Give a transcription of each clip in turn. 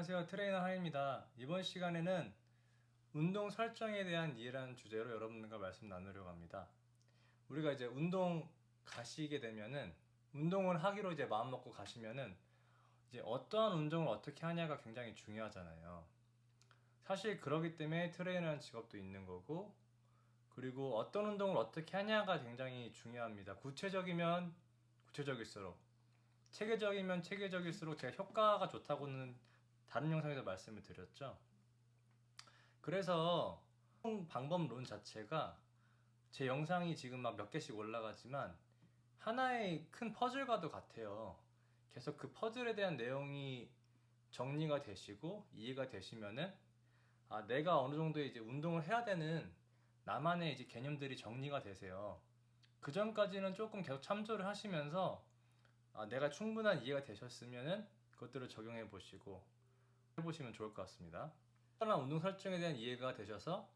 안녕하세요, 트레이너 하입니다. 이번 시간에는 운동 설정에 대한 이해라는 주제로 여러분들과 말씀 나누려고 합니다. 우리가 이제 운동 가시게 되면은 운동을 하기로 이제 마음 먹고 가시면은 이제 어떠한 운동을 어떻게 하냐가 굉장히 중요하잖아요. 사실 그러기 때문에 트레이너라는 직업도 있는 거고, 그리고 어떤 운동을 어떻게 하냐가 굉장히 중요합니다. 구체적이면 구체적일수록, 체계적이면 체계적일수록 제가 효과가 좋다고는 다른 영상에서 말씀을 드렸죠. 그래서 방법론 자체가 제 영상이 지금 막 몇 개씩 올라가지만 하나의 큰 퍼즐과도 같아요. 계속 그 퍼즐에 대한 내용이 정리가 되시고 이해가 되시면은 내가 어느 정도 이제 운동을 해야 되는 나만의 이제 개념들이 정리가 되세요. 그 전까지는 조금 계속 참조를 하시면서 내가 충분한 이해가 되셨으면은 그것들을 적용해 보시고 해보시면 좋을 것 같습니다. 특별한 운동 설정에 대한 이해가 되셔서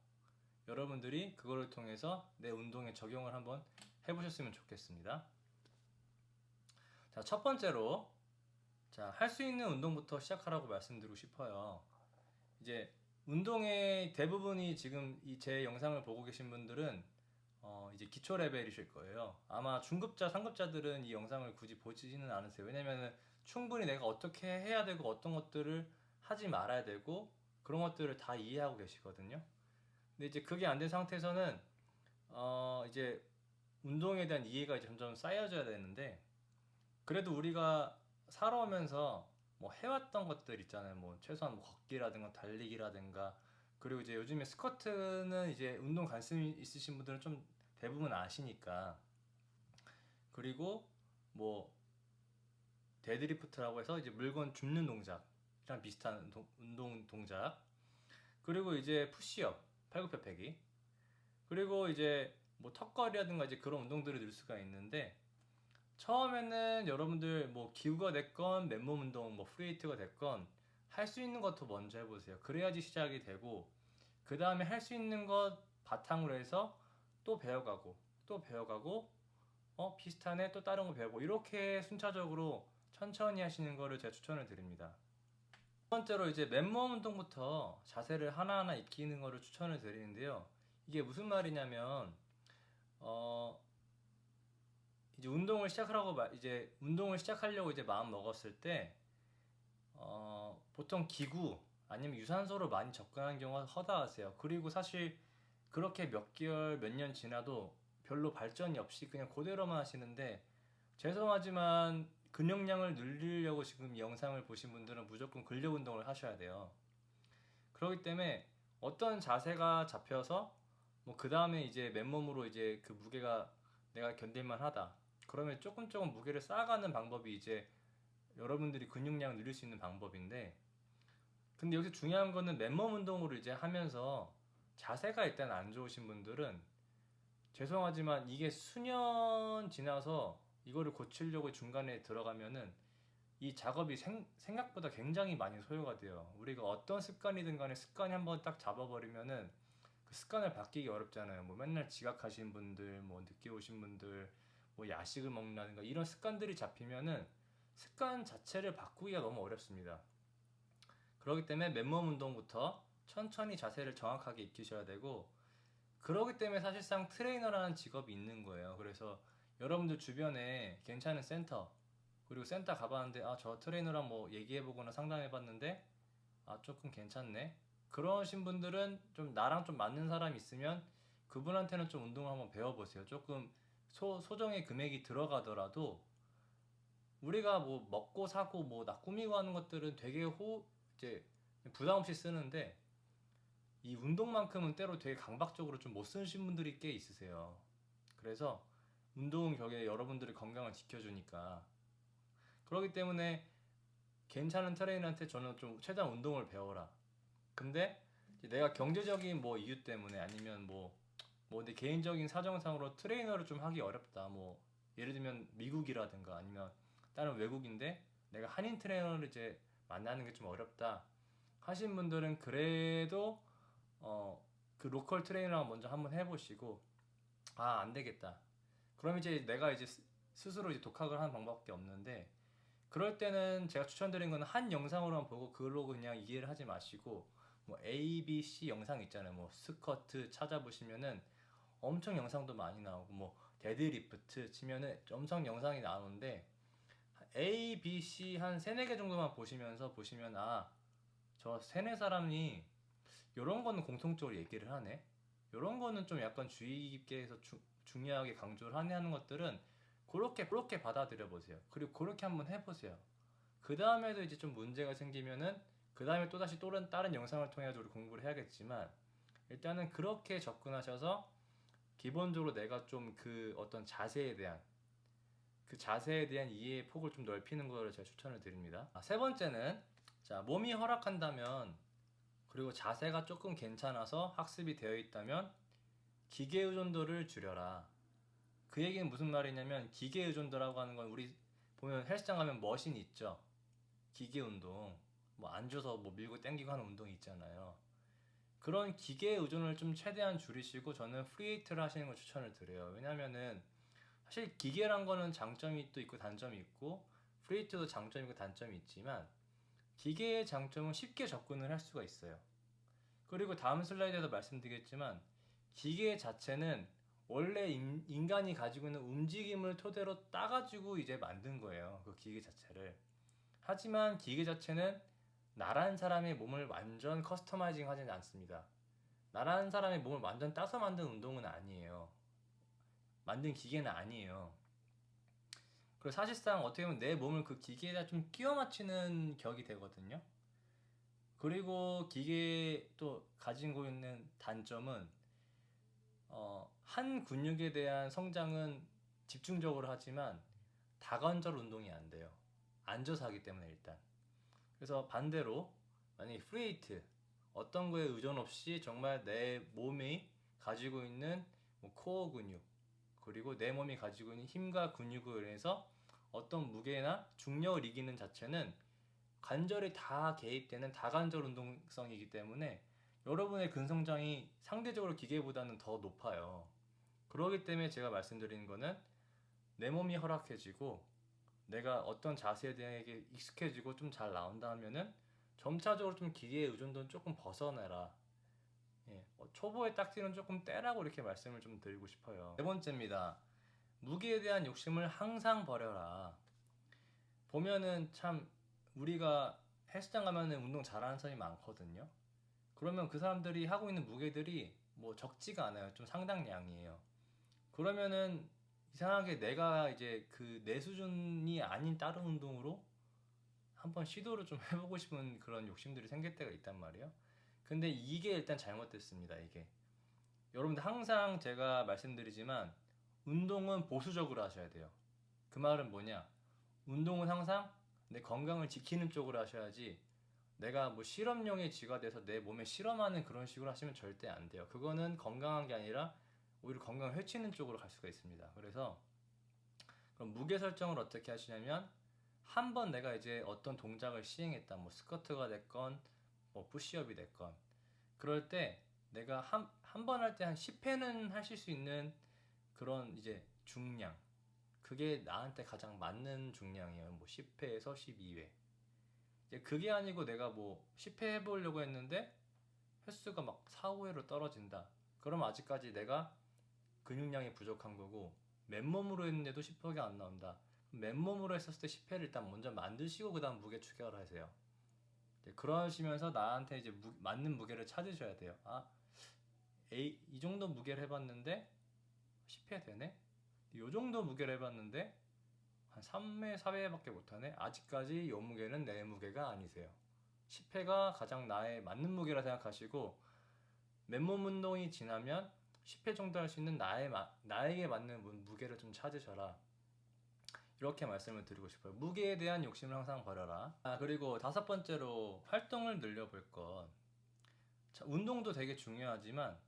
여러분들이 그거를 통해서 내 운동에 적용을 한번 해보셨으면 좋겠습니다. 자, 첫 번째로 할 수 있는 운동부터 시작하라고 말씀드리고 싶어요. 이제 운동의 대부분이 지금 이 제 영상을 보고 계신 분들은 이제 기초 레벨이실 거예요. 아마 중급자, 상급자들은 이 영상을 굳이 보지는 않으세요. 왜냐면은 충분히 내가 어떻게 해야 되고 어떤 것들을 하지 말아야 되고 그런 것들을 다 이해하고 계시거든요. 근데 이제 그게 안 된 상태에서는 이제 운동에 대한 이해가 이제 점점 쌓여져야 되는데, 그래도 우리가 살아오면서 뭐 해왔던 것들 있잖아요. 뭐 최소한 뭐 걷기라든가 달리기라든가, 그리고 이제 요즘에 스쿼트는 이제 운동 관심이 있으신 분들은 좀 대부분 아시니까. 그리고 뭐 데드리프트라고 해서 이제 물건 줍는 동작이랑 비슷한 운동 동작, 그리고 이제 푸시업, 팔굽혀펴기, 그리고 이제 뭐 턱걸이라든가 이제 그런 운동들을 늘 수가 있는데, 처음에는 여러분들 뭐 기구가 됐건 맨몸 운동 뭐 프리웨이트가 됐건 할 수 있는 것부터 먼저 해보세요. 그래야지 시작이 되고, 그 다음에 할 수 있는 것 바탕으로 해서 또 배워가고 또 배워가고 비슷하네 또 다른 거 배우고, 이렇게 순차적으로 천천히 하시는 거를 제가 추천을 드립니다. 첫 번째로 이제 맨몸 운동부터 자세를 하나하나 익히는 거를 추천을 드리는데요. 이게 무슨 말이냐면 어 이제 운동을 시작하려고 이제 마음 먹었을 때 보통 기구 아니면 유산소로 많이 접근하는 경우가 허다하세요. 그리고 사실 그렇게 몇 개월 몇 년 지나도 별로 발전이 없이 그냥 그대로만 하시는데, 죄송하지만 근육량을 늘리려고 지금 이 영상을 보신 분들은 무조건 근력 운동을 하셔야 돼요. 그렇기 때문에 어떤 자세가 잡혀서 뭐 그 다음에 이제 맨몸으로 이제 그 무게가 내가 견딜만 하다, 그러면 조금 조금 무게를 쌓아가는 방법이 이제 여러분들이 근육량을 늘릴 수 있는 방법인데, 근데 여기서 중요한 거는 맨몸 운동으로 이제 하면서 자세가 일단 안 좋으신 분들은 죄송하지만 이게 수년 지나서 이거를 고치려고 중간에 들어가면은 이 작업이 생각보다 굉장히 많이 소요가 돼요. 우리가 어떤 습관이든 간에 습관이 한번 딱 잡아버리면은 그 습관을 바뀌기 어렵잖아요. 뭐 맨날 지각하신 분들, 뭐 늦게 오신 분들, 뭐 야식을 먹는다든가 이런 습관들이 잡히면은 습관 자체를 바꾸기가 너무 어렵습니다. 그렇기 때문에 맨몸 운동부터 천천히 자세를 정확하게 익히셔야 되고, 그렇기 때문에 사실상 트레이너라는 직업이 있는 거예요. 그래서 여러분들 주변에 괜찮은 센터, 그리고 센터 가봤는데 저 트레이너랑 뭐 얘기해보거나 상담해봤는데 조금 괜찮네, 그러신 분들은 좀 나랑 좀 맞는 사람이 있으면 그분한테는 좀 운동을 한번 배워보세요. 조금 소정의 금액이 들어가더라도 우리가 뭐 먹고 사고 뭐 나 꾸미고 하는 것들은 되게 이제 부담 없이 쓰는데, 이 운동만큼은 때로 되게 강박적으로 좀 못 쓰신 분들이 꽤 있으세요. 그래서 운동은 격에 여러분들의 건강을 지켜주니까, 그렇기 때문에 괜찮은 트레이너한테 저는 좀 최대한 운동을 배워라. 근데 이제 내가 경제적인 뭐 이유 때문에 아니면 뭐 내 개인적인 사정상으로 트레이너를 좀 하기 어렵다. 뭐 예를 들면 미국이라든가 아니면 다른 외국인데 내가 한인 트레이너를 이제 만나는 게 좀 어렵다 하신 분들은 그래도 그 로컬 트레이너랑 먼저 한번 해보시고, 안 되겠다, 그럼 이제 내가 이제 스스로 이제 독학을 하는 방법밖에 없는데, 그럴 때는 제가 추천드린 거는 한 영상으로만 보고 그걸로 그냥 이해를 하지 마시고 뭐 A, B, C 영상 있잖아요. 뭐 스쿼트 찾아보시면은 엄청 영상도 많이 나오고 뭐 데드리프트 치면은 엄청 영상이 나오는데 A, B, C 한 세네 개 정도만 보시면 저 세네 사람이 요런 거는 공통적으로 얘기를 하네. 요런 거는 좀 약간 주의 깊게 해서 중요하게 강조를 하는 것들은 그렇게 받아들여 보세요. 그리고 그렇게 한번 해보세요. 그 다음에도 이제 좀 문제가 생기면은 그 다음에 또다시 또 다른 영상을 통해 우리 공부를 해야겠지만 일단은 그렇게 접근하셔서 기본적으로 내가 좀 그 어떤 자세에 대한 이해의 폭을 좀 넓히는 거를 제가 추천을 드립니다. 세 번째는 자, 몸이 허락한다면 그리고 자세가 조금 괜찮아서 학습이 되어 있다면 기계 의존도를 줄여라. 그 얘기는 무슨 말이냐면 기계 의존도라고 하는 건 우리 보면 헬스장 가면 머신 있죠. 기계 운동. 뭐 앉아서 뭐 밀고 당기고 하는 운동이 있잖아요. 그런 기계 의존을 좀 최대한 줄이시고 저는 프리웨이트를 하시는 걸 추천을 드려요. 왜냐면은 사실 기계란 거는 장점이 또 있고 단점이 있고 프리웨이트도 장점이 있고 단점이 있지만 기계의 장점은 쉽게 접근을 할 수가 있어요. 그리고 다음 슬라이드에서 말씀드리겠지만 기계 자체는 원래 인간이 가지고 있는 움직임을 토대로 따가지고 이제 만든 거예요. 그 기계 자체를. 하지만 기계 자체는 나라는 사람의 몸을 완전 커스터마이징 하지는 않습니다. 나라는 사람의 몸을 완전 따서 만든 운동은 아니에요. 만든 기계는 아니에요. 그리고 사실상 어떻게 보면 내 몸을 그 기계에다 좀 끼워 맞추는 격이 되거든요. 그리고 기계에 또 가지고 있는 단점은 한 근육에 대한 성장은 집중적으로 하지만 다관절 운동이 안 돼요. 앉아서 하기 때문에 일단. 그래서 반대로 만약에 프리웨이트 어떤 거에 의존 없이 정말 내 몸이 가지고 있는 뭐 코어 근육 그리고 내 몸이 가지고 있는 힘과 근육을 인해서 어떤 무게나 중력을 이기는 자체는 관절이 다 개입되는 다관절 운동성이기 때문에 여러분의 근성장이 상대적으로 기계보다는 더 높아요. 그렇기 때문에 제가 말씀드리는 거는 내 몸이 허락해지고 내가 어떤 자세에 대해 익숙해지고 좀 잘 나온다 하면은 점차적으로 좀 기계의 의존도는 조금 벗어나라. 예, 초보의 딱지는 조금 떼라고 이렇게 말씀을 좀 드리고 싶어요. 네 번째입니다. 무게에 대한 욕심을 항상 버려라. 보면은 참 우리가 헬스장 가면은 운동 잘하는 사람이 많거든요. 그러면 그 사람들이 하고 있는 무게들이 뭐 적지가 않아요. 좀 상당량이에요. 그러면은 이상하게 내가 이제 그 내 수준이 아닌 다른 운동으로 한번 시도를 좀 해보고 싶은 그런 욕심들이 생길 때가 있단 말이에요. 근데 이게 일단 잘못됐습니다. 이게 여러분들 항상 제가 말씀드리지만 운동은 보수적으로 하셔야 돼요. 그 말은 뭐냐? 운동은 항상 내 건강을 지키는 쪽으로 하셔야지 내가 뭐 실험용의 쥐가 돼서 내 몸에 실험하는 그런 식으로 하시면 절대 안 돼요. 그거는 건강한 게 아니라 오히려 건강을 해치는 쪽으로 갈 수가 있습니다. 그래서 그럼 무게 설정을 어떻게 하시냐면 한 번 내가 이제 어떤 동작을 시행했다. 뭐 스쿼트가 됐건 뭐 푸시업이 됐건 그럴 때 내가 한 번 할 때 한 10회는 하실 수 있는 그런 이제 중량 그게 나한테 가장 맞는 중량이에요. 뭐 10회에서 12회. 이제 그게 아니고 내가 뭐 10회 해보려고 했는데 횟수가 막 4, 5회로 떨어진다. 그럼 아직까지 내가 근육량이 부족한 거고 맨몸으로 했는데도 10회가 안 나온다. 맨몸으로 했었을 때 10회를 일단 먼저 만드시고 그 다음 무게 추격을 하세요. 그러시면서 나한테 이제 맞는 무게를 찾으셔야 돼요. 이 정도 무게를 해봤는데 10회 되네? 이 정도 무게를 해봤는데 한 3회, 4회밖에 못하네? 아직까지 이 무게는 내 무게가 아니세요. 10회가 가장 나의 맞는 무게라 생각하시고 맨몸 운동이 지나면 10회 정도 할 수 있는 나에게 맞는 무게를 좀 찾으셔라. 이렇게 말씀을 드리고 싶어요. 무게에 대한 욕심을 항상 버려라. 그리고 다섯 번째로 활동을 늘려볼 것. 자, 운동도 되게 중요하지만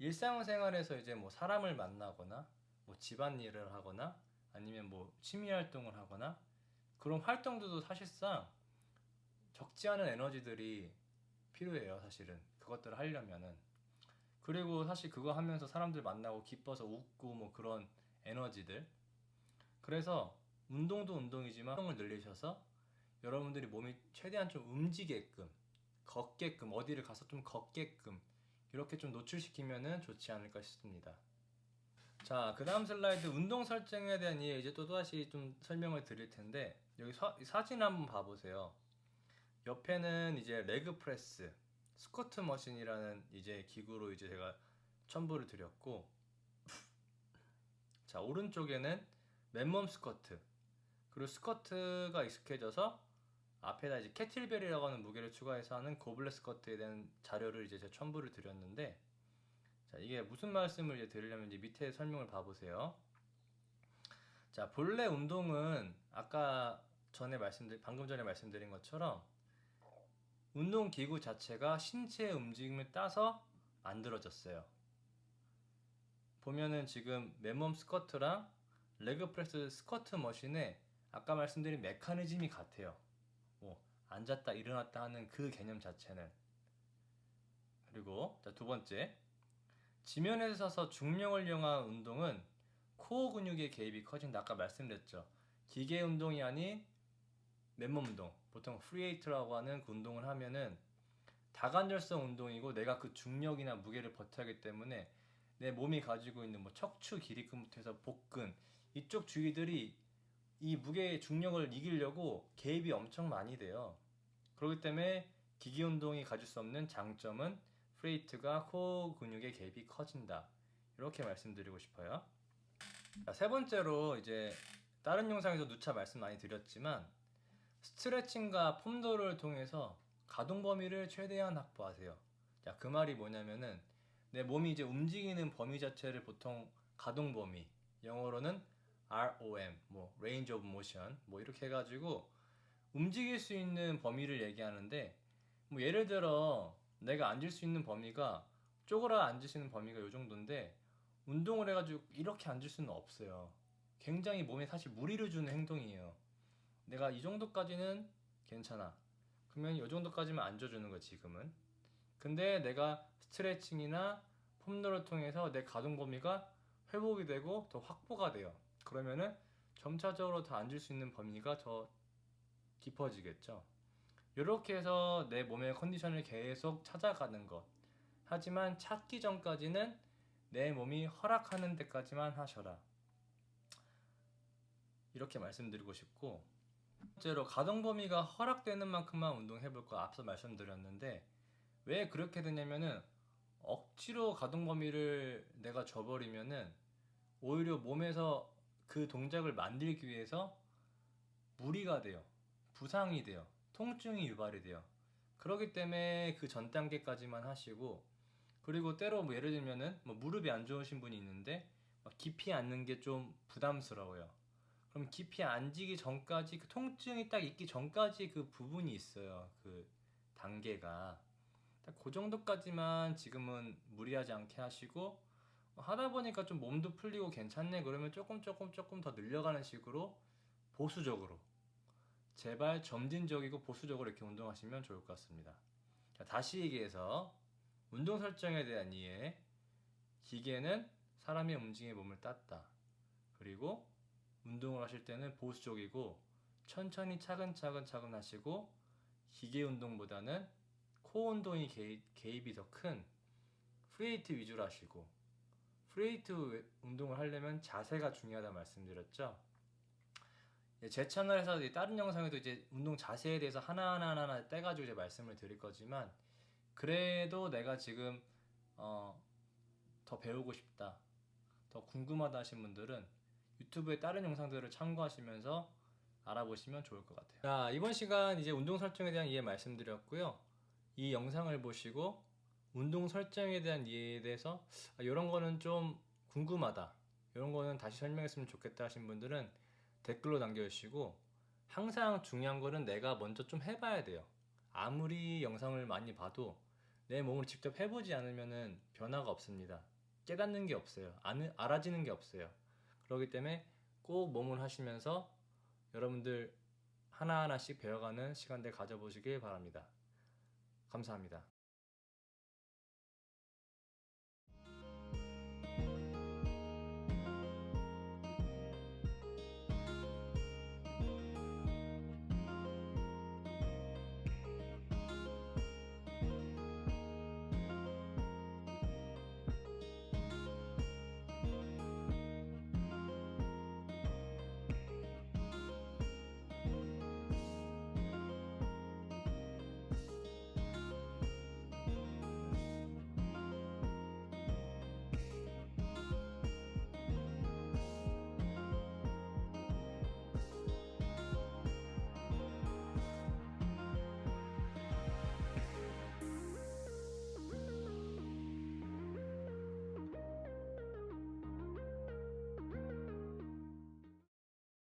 일상생활에서 이제 뭐 사람을 만나거나 뭐 집안일을 하거나 아니면 뭐 취미 활동을 하거나 그런 활동들도 사실상 적지 않은 에너지들이 필요해요. 사실은 그것들을 하려면은 그리고 사실 그거 하면서 사람들 만나고 기뻐서 웃고 뭐 그런 에너지들 그래서 운동도 운동이지만 활동을 늘리셔서 여러분들이 몸이 최대한 좀 움직이게끔, 걷게끔, 어디를 가서 좀 걷게끔 이렇게 좀 노출시키면은 좋지 않을까 싶습니다. 자, 그 다음 슬라이드 운동 설정에 대한 이해 이제 또다시 좀 설명을 드릴 텐데, 여기 사진 한번 봐보세요. 옆에는 이제 레그 프레스, 스쿼트 머신이라는 이제 기구로 이제 제가 첨부를 드렸고, 자, 오른쪽에는 맨몸 스쿼트, 그리고 스쿼트가 익숙해져서 앞에다 이제 캐틀벨이라고 하는 무게를 추가해서 하는 고블렛 스쿼트에 대한 자료를 이제 제가 첨부를 드렸는데, 자, 이게 무슨 말씀을 이제 드리려면 이제 밑에 설명을 봐보세요. 자, 본래 운동은 아까 방금 전에 말씀드린 것처럼 운동 기구 자체가 신체의 움직임을 따서 만들어졌어요. 보면은 지금 맨몸 스쿼트랑 레그 프레스 스쿼트 머신에 아까 말씀드린 메커니즘이 같아요. 뭐 앉았다 일어났다 하는 그 개념 자체는. 그리고 자, 두 번째, 지면에 서서 중력을 이용한 운동은 코어 근육의 개입이 커진다. 아까 말씀드렸죠. 기계 운동이 아닌 맨몸 운동, 보통 프리웨이트라고 하는 그 운동을 하면은 다관절성 운동이고 내가 그 중력이나 무게를 버텨야 하기 때문에 내 몸이 가지고 있는 뭐 척추 기립근부터 해서 복근 이쪽 주위들이 이 무게의 중력을 이기려고 개입이 엄청 많이 돼요. 그렇기 때문에 기계 운동이 가질 수 없는 장점은 프레이트가 코어 근육의 개입이 커진다. 이렇게 말씀드리고 싶어요. 자, 세 번째로 이제 다른 영상에서 누차 말씀 많이 드렸지만 스트레칭과 폼롤을 통해서 가동 범위를 최대한 확보하세요. 자, 그 말이 뭐냐면은 내 몸이 이제 움직이는 범위 자체를 보통 가동 범위, 영어로는 ROM, 뭐 Range of Motion, 뭐 이렇게 해가지고 움직일 수 있는 범위를 얘기하는데, 뭐 예를 들어 내가 앉을 수 있는 범위가 쪼그라 앉을 수 있는 범위가 이 정도인데 운동을 해가지고 이렇게 앉을 수는 없어요. 굉장히 몸에 사실 무리를 주는 행동이에요. 내가 이 정도까지는 괜찮아. 그러면 이 정도까지만 앉아주는 거야 지금은. 근데 내가 스트레칭이나 폼롤을 통해서 내 가동 범위가 회복이 되고 더 확보가 돼요. 그러면은 점차적으로 더 앉을 수 있는 범위가 더 깊어지겠죠. 이렇게 해서 내 몸의 컨디션을 계속 찾아가는 것. 하지만 찾기 전까지는 내 몸이 허락하는 데까지만 하셔라. 이렇게 말씀드리고 싶고, 번째로 가동 범위가 허락되는 만큼만 운동해볼 거 앞서 말씀드렸는데, 왜 그렇게 되냐면은 억지로 가동 범위를 내가 줘버리면은 오히려 몸에서 그 동작을 만들기 위해서 무리가 돼요. 부상이 돼요. 통증이 유발이 돼요. 그렇기 때문에 그 전 단계까지만 하시고, 그리고 때로 뭐 예를 들면은 뭐 무릎이 안 좋으신 분이 있는데 깊이 앉는 게 좀 부담스러워요. 그럼 깊이 앉기 전까지 그 통증이 딱 있기 전까지 그 부분이 있어요. 그 단계가 딱 그 정도까지만 지금은 무리하지 않게 하시고, 하다 보니까 좀 몸도 풀리고 괜찮네 그러면 조금 더 늘려가는 식으로 보수적으로, 제발 점진적이고 보수적으로 이렇게 운동하시면 좋을 것 같습니다. 자, 다시 얘기해서 운동 설정에 대한 이해. 기계는 사람의 움직임에 몸을 땄다. 그리고 운동을 하실 때는 보수적이고 천천히 차근차근 하시고, 기계 운동보다는 코어 운동이 개입이 더 큰 프리웨이트 위주로 하시고, 프리웨이트 운동을 하려면 자세가 중요하다 말씀드렸죠. 제 채널에서 다른 영상에도 이제 운동 자세에 대해서 하나하나 떼가지고 이제 말씀을 드릴 거지만, 그래도 내가 지금 더 배우고 싶다, 더 궁금하다 하신 분들은 유튜브의 다른 영상들을 참고하시면서 알아보시면 좋을 것 같아요. 자, 이번 시간 이제 운동 설정에 대한 이해 말씀드렸고요. 이 영상을 보시고 운동 설정에 대한 이해에 대해서 이런 거는 좀 궁금하다, 이런 거는 다시 설명했으면 좋겠다 하신 분들은 댓글로 남겨주시고, 항상 중요한 거는 내가 먼저 좀 해봐야 돼요. 아무리 영상을 많이 봐도 내 몸을 직접 해보지 않으면 변화가 없습니다. 깨닫는 게 없어요. 알아지는 게 없어요. 그렇기 때문에 꼭 몸을 하시면서 여러분들 하나하나씩 배워가는 시간들 가져보시길 바랍니다. 감사합니다.